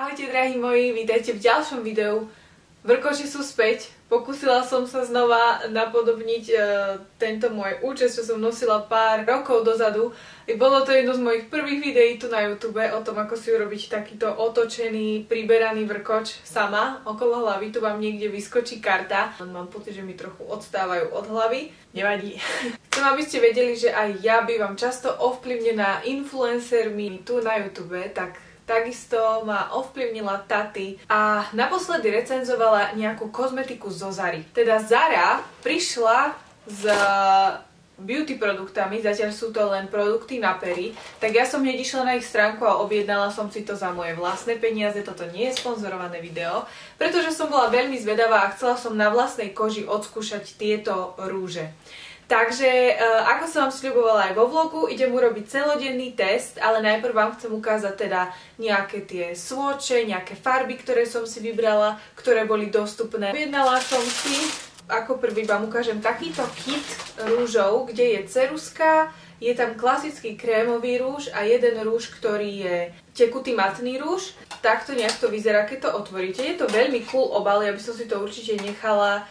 Ahojte drahí moji, vítajte v ďalšom videu. Vrkoči sú späť. Pokúsila som sa znova napodobniť tento môj účes, čo som nosila pár rokov dozadu. Bolo to jedno z mojich prvých videí tu na YouTube o tom, ako si urobiť takýto otočený, priberaný vrkoč sama. Okolo hlavy tu vám niekde vyskočí karta. Mám pocit, že mi trochu odstávajú od hlavy. Nevadí. Chcem, aby ste vedeli, že aj ja bývam často ovplyvnená influencermi tu na YouTube, tak takisto ma ovplyvnila Tati a naposledy recenzovala nejakú kozmetiku zo Zary. Teda Zara prišla s beauty produktami, zatiaľ sú to len produkty na pery, tak ja som hneď išla na ich stránku a objednala som si to za moje vlastné peniaze. Toto nie je sponzorované video, pretože som bola veľmi zvedavá a chcela som na vlastnej koži odskúšať tieto rúže. Takže, ako som vám sľubovala aj vo vlogu, idem urobiť celodenný test, ale najprv vám chcem ukázať teda nejaké tie swatche, nejaké farby, ktoré som si vybrala, ktoré boli dostupné. Vyjednala som si, ako prvý vám ukážem takýto kit rúžov, kde je ceruska, je tam klasický krémový rúž a jeden rúž, ktorý je tekutý matný rúž. Takto nejak to vyzerá, keď to otvoríte. Je to veľmi cool obal, ja by som si to určite nechala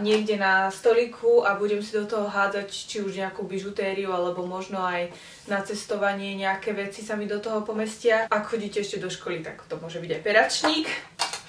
niekde na stolíku a budem si do toho hádzať či už nejakú bižutériu alebo možno aj na cestovanie nejaké veci sa mi do toho pomestia. Ak chodíte ešte do školy, tak to môže byť aj peračník.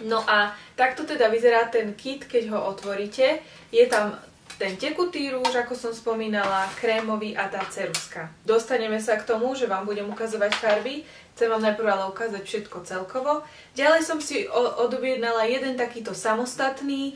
No a takto teda vyzerá ten kit, keď ho otvoríte. Je tam ten tekutý rúž, ako som spomínala, krémový a tá ceruska. Dostaneme sa k tomu, že vám budem ukazovať farby. Chcem vám najprv ale ukázať všetko celkovo. Ďalej som si odobjednala jeden takýto samostatný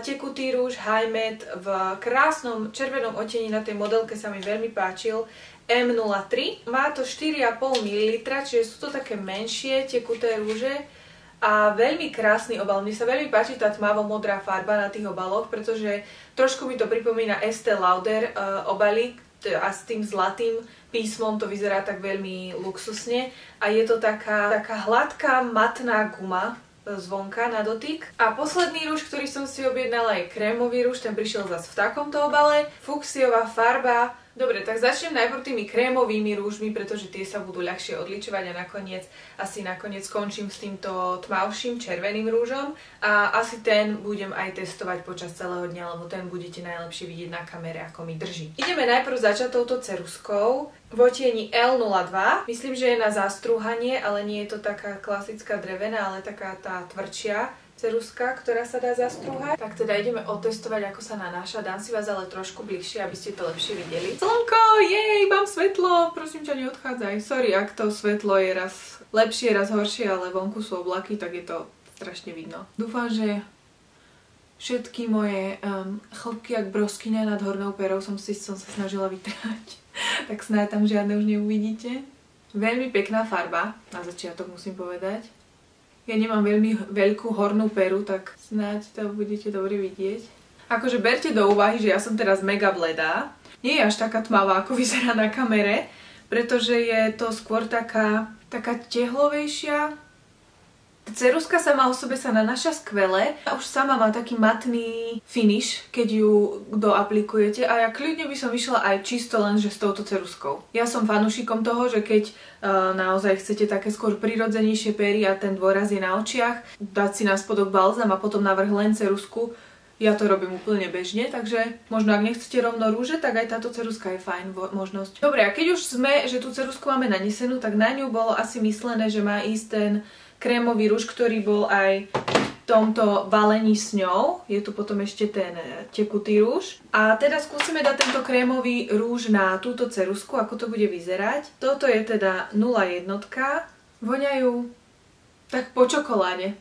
tekutý rúž High Matte v krásnom červenom odtieni. Na tej modelke sa mi veľmi páčil, M03. Má to 4,5 ml, čiže sú to také menšie tekuté rúže a veľmi krásny obal. Mne sa veľmi páči tá tmavo-modrá farba na tých obaloch, pretože trošku mi to pripomína Estée Lauder obalík a s tým zlatým písmom to vyzerá tak veľmi luxusne a je to taká hladká matná guma zvonka na dotyk. A posledný rúž, ktorý som si objednala, je krémový rúž, ten prišiel zase v takomto obale. Fuksiová farba. Dobre, tak začnem najprv tými krémovými rúžmi, pretože tie sa budú ľahšie odličovať a nakoniec skončím s týmto tmavším červeným rúžom a asi ten budem aj testovať počas celého dňa, lebo ten budete najlepšie vidieť na kamere, ako mi drží. Ideme najprv začať touto ceruskou v odtieni L02. Myslím, že je na zastrúhanie, ale nie je to taká klasická drevená, ale taká tá tvrdšia ceruska, ktorá sa dá zastrúhať. Tak teda ideme otestovať, ako sa nanáša. Dám si vás ale trošku bližšie, aby ste to lepšie videli. Slnko, jej, mám svetlo, prosím ťa, neodchádzaj. Sorry, ak to svetlo je raz lepšie, raz horšie, ale vonku sú oblaky, tak je to strašne vidno. Dúfam, že všetky moje chlpky jak broskyňa nad hornou perou som sa snažila vytrhať. Tak snáď tam žiadne už neuvidíte. Veľmi pekná farba, na začiatok musím povedať. Ja nemám veľmi veľkú hornú peru, tak snáď to budete dobre vidieť. Akože berte do úvahy, že ja som teraz mega bledá. Nie je až taká tmavá, ako vyzerá na kamere, pretože je to skôr taká tehlovejšia. Ceruska sama o sebe sa nanáša skvele a už sama má taký matný finish, keď ju doaplikujete a ja kľudne by som išla aj čisto len, že s touto ceruskou. Ja som fanúšikom toho, že keď naozaj chcete také skôr prirodzenejšie pery a ten dôraz je na očiach, dať si na spodok balzam a potom navrch len cerusku. Ja to robím úplne bežne, takže možno ak nechcete rovno rúže, tak aj táto ceruska je fajn možnosť. Dobre, a keď už že tú cerusku máme nanesenú, tak na ňu bolo asi myslené, že má ísť ten krémový rúž, ktorý bol aj v tomto balení s ňou. Je tu potom ešte ten tekutý rúž. A teda skúsime dať tento krémový rúž na túto cerusku, ako to bude vyzerať. Toto je teda 0,1. Voňajú tak po čokoláde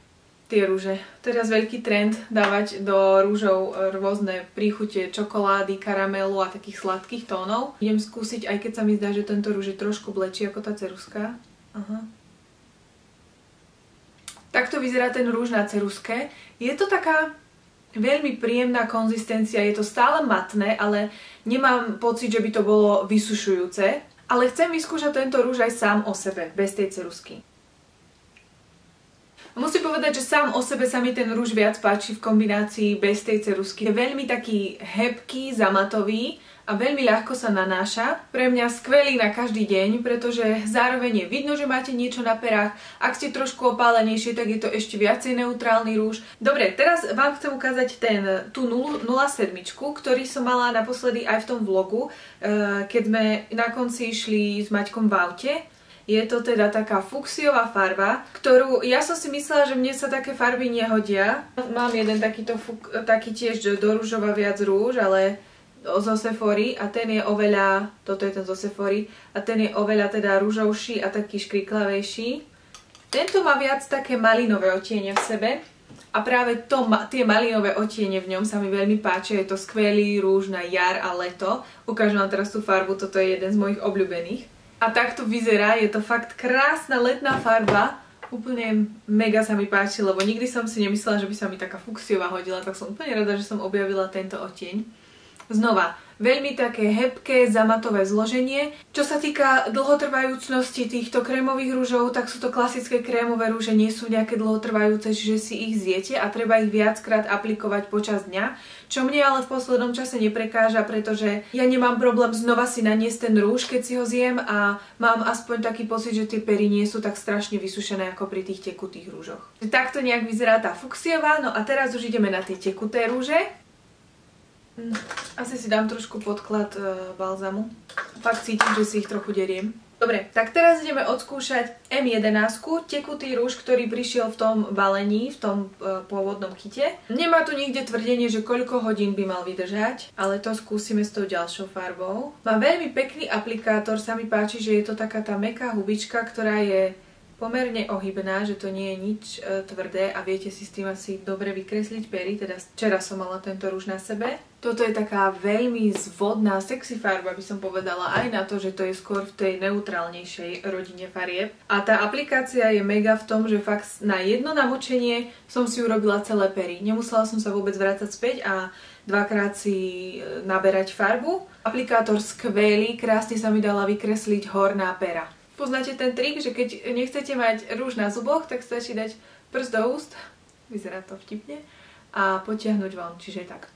tie rúže. Teraz veľký trend dávať do rúžov rôzne príchute čokolády, karamelu a takých sladkých tónov. Idem skúsiť, aj keď sa mi zdá, že tento rúž je trošku blečí ako tá ceruska. Aha. Takto vyzerá ten rúž na ceruske. Je to taká veľmi príjemná konzistencia, je to stále matné, ale nemám pocit, že by to bolo vysušujúce. Ale chcem vyskúšať tento rúž aj sám o sebe, bez tej cerusky. Musím povedať, že sám o sebe sa mi ten rúž viac páči v kombinácii bez tej ceruzky. Je veľmi taký hebký, zamatový a veľmi ľahko sa nanáša. Pre mňa skvelý na každý deň, pretože zároveň je vidno, že máte niečo na perách. Ak ste trošku opálenejšie, tak je to ešte viacej neutrálny rúž. Dobre, teraz vám chcem ukázať tú 07, ktorý som mala naposledy aj v tom vlogu, keď sme na konci išli s Maťkom v aute. Je to teda taká fuksiová farba, ktorú ja som si myslela, že mne sa také farby nehodia. Mám jeden taký tiež do rúžova viac rúž, ale zo Sephory a ten je oveľa, toto je ten zo Sephory, a ten je oveľa teda rúžovší a taký škriklavejší. Tento má viac také malinové odtiene v sebe a práve tie malinové odtiene v ňom sa mi veľmi páčia. Je to skvelý rúž na jar a leto. Ukážem vám teraz tú farbu, toto je jeden z mojich obľúbených. A takto vyzerá, je to fakt krásna letná farba. Úplne mega sa mi páči, lebo nikdy som si nemyslela, že by sa mi taká fuksiová hodila, tak som úplne rada, že som objavila tento odtieň. Znova, veľmi také hebké, zamatové zloženie. Čo sa týka dlhotrvajúcnosti týchto krémových rúžov, tak sú to klasické krémové rúže, nie sú nejaké dlhotrvajúce, čiže si ich zjete a treba ich viackrát aplikovať počas dňa. Čo mne ale v poslednom čase neprekáža, pretože ja nemám problém znova si naniesť ten rúž, keď si ho zjem a mám aspoň taký pocit, že tie pery nie sú tak strašne vysušené ako pri tých tekutých rúžoch. Takto nejak vyzerá tá fuksiová, no a teraz už ideme na tie tekuté rúže. Asi si dám trošku podklad balzamu. Fakt cítim, že si ich trochu deriem. Dobre, tak teraz ideme odskúšať M11, tekutý rúž, ktorý prišiel v tom balení, v tom pôvodnom kite. Nemá tu nikde tvrdenie, že koľko hodín by mal vydržať, ale to skúsime s tou ďalšou farbou. Má veľmi pekný aplikátor, sa mi páči, že je to taká tá mäkká hubička, ktorá je pomerne ohybná, že to nie je nič tvrdé a viete si s tým asi dobre vykresliť pery, teda včera som mala tento rúž na sebe. Toto je taká veľmi zvodná, sexy farba, by som povedala, aj na to, že to je skôr v tej neutrálnejšej rodine farieb. A tá aplikácia je mega v tom, že fakt na jedno namočenie som si urobila celé pery. Nemusela som sa vôbec vrácať späť a dvakrát si naberať farbu. Aplikátor skvelý, krásne sa mi dala vykresliť horná pera. Poznáte ten trik, že keď nechcete mať rúž na zuboch, tak stačí dať prst do úst, vyzerá to vtipne, a potiahnuť von, čiže tak.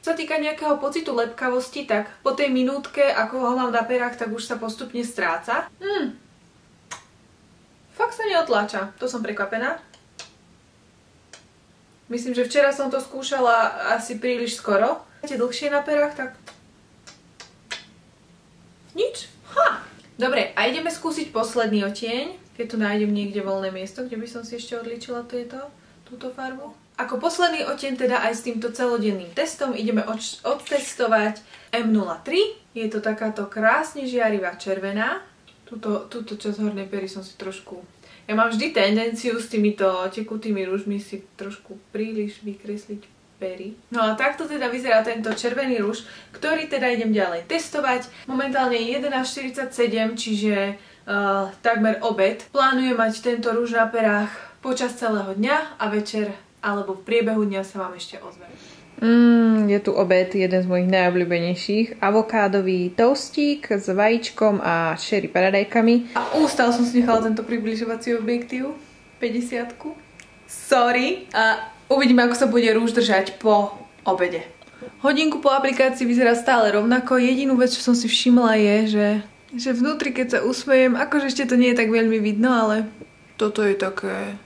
Čo sa týka nejakého pocitu lepkavosti, tak po tej minútke, ako ho mám na perách, tak už sa postupne stráca. Fakt sa neotláča, to som prekvapená. Myslím, že včera som to skúšala asi príliš skoro. Máte dlhšie na perách, tak nič. Dobre, a ideme skúsiť posledný odtieň, keď tu nájdem niekde voľné miesto, kde by som si ešte odlíčila túto farbu. Ako posledný odtieň teda aj s týmto celodenným testom ideme odtestovať M03. Je to takáto krásne žiarivá červená. Túto časť hornej pery som si trošku... Ja mám vždy tendenciu s týmito tekutými rúžmi si trošku príliš vykresliť pery. No a takto teda vyzerá tento červený rúž, ktorý teda idem ďalej testovať. Momentálne je 11:47, čiže takmer obed. Plánujem mať tento rúž na perách počas celého dňa a večer alebo v priebehu dňa sa vám ešte ozvem. Je tu obed, jeden z mojich najobľúbenejších. Avokádový toastík s vajíčkom a sherry paradajkami. A ústal som si nechala tento približovací objektív 50-ku. Sorry. A uvidíme, ako sa bude rúž držať po obede. Hodinku po aplikácii vyzerá stále rovnako. Jedinú vec, čo som si všimla je, že vnútri, keď sa usmejem, akože ešte to nie je tak veľmi vidno, ale toto je také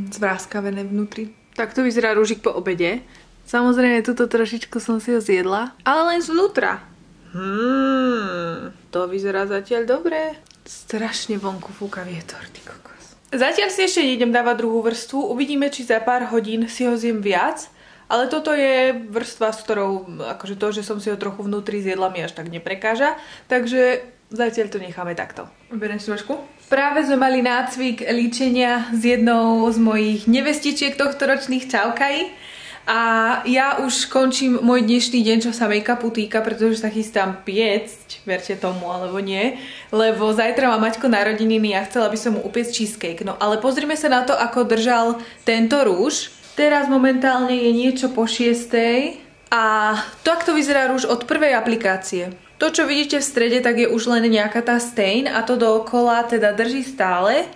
zvráskavené vnútri. Takto vyzerá rúžik po obede. Samozrejme, túto trošičku som si ho zjedla, ale len zvnútra. To vyzerá zatiaľ dobre. Strašne vonku fúka vietor, ty kokos. Zatiaľ si ešte nejdem dávať druhú vrstvu. Uvidíme, či za pár hodín si ho zjem viac. Ale toto je vrstva, s ktorou akože to, že som si ho trochu vnútri zjedla, mi až tak neprekáža. Takže zatiaľ to necháme takto. Beriem složku. Práve sme mali nácvik líčenia s jednou z mojich nevestičiek tohtoročných, čaukají. A ja už končím môj dnešný deň, čo sa make-upu týka, pretože sa chystám piecť, verte tomu alebo nie, lebo zajtra má Maťko narodeniny a chcela by som mu upiecť cheesecake. No ale pozrime sa na to, ako držal tento rúž. Teraz momentálne je niečo po 6:00 a takto vyzerá rúž od prvej aplikácie. To, čo vidíte v strede, tak je už len nejaká tá stain a to dookola teda drží stále.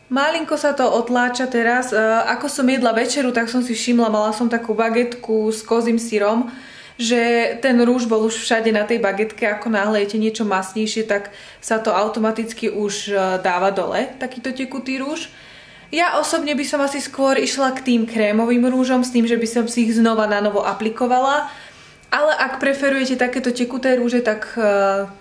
Malinko sa to otláča teraz. Ako som jedla večeru, tak som si všimla, mala som takú bagetku s kozím syrom, že ten rúž bol už všade na tej bagetke. Ako náhle jete niečo masnejšie, tak sa to automaticky už dáva dole, takýto tekutý rúž. Ja osobne by som asi skôr išla k tým krémovým rúžom s tým, že by som si ich znova na novo aplikovala. Ale ak preferujete takéto tekuté rúže, tak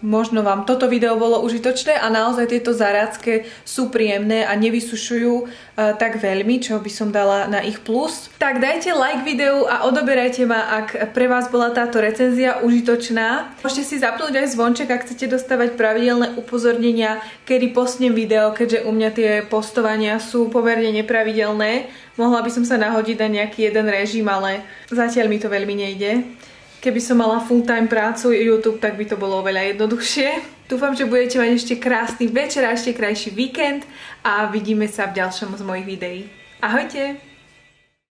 možno vám toto video bolo užitočné a naozaj tieto zarádzke sú príjemné a nevysušujú tak veľmi, čo by som dala na ich plus. Tak dajte like videu a odoberajte ma, ak pre vás bola táto recenzia užitočná. Môžete si zapnúť aj zvonček, ak chcete dostávať pravidelné upozornenia, kedy postnem video, keďže u mňa tie postovania sú pomerne nepravidelné. Mohla by som sa nahodiť na nejaký jeden režim, ale zatiaľ mi to veľmi nejde. Keby som mala full-time prácu YouTube, tak by to bolo oveľa jednoduchšie. Dúfam, že budete mať ešte krásny večer a ešte krajší víkend a vidíme sa v ďalšom z mojich videí. Ahojte!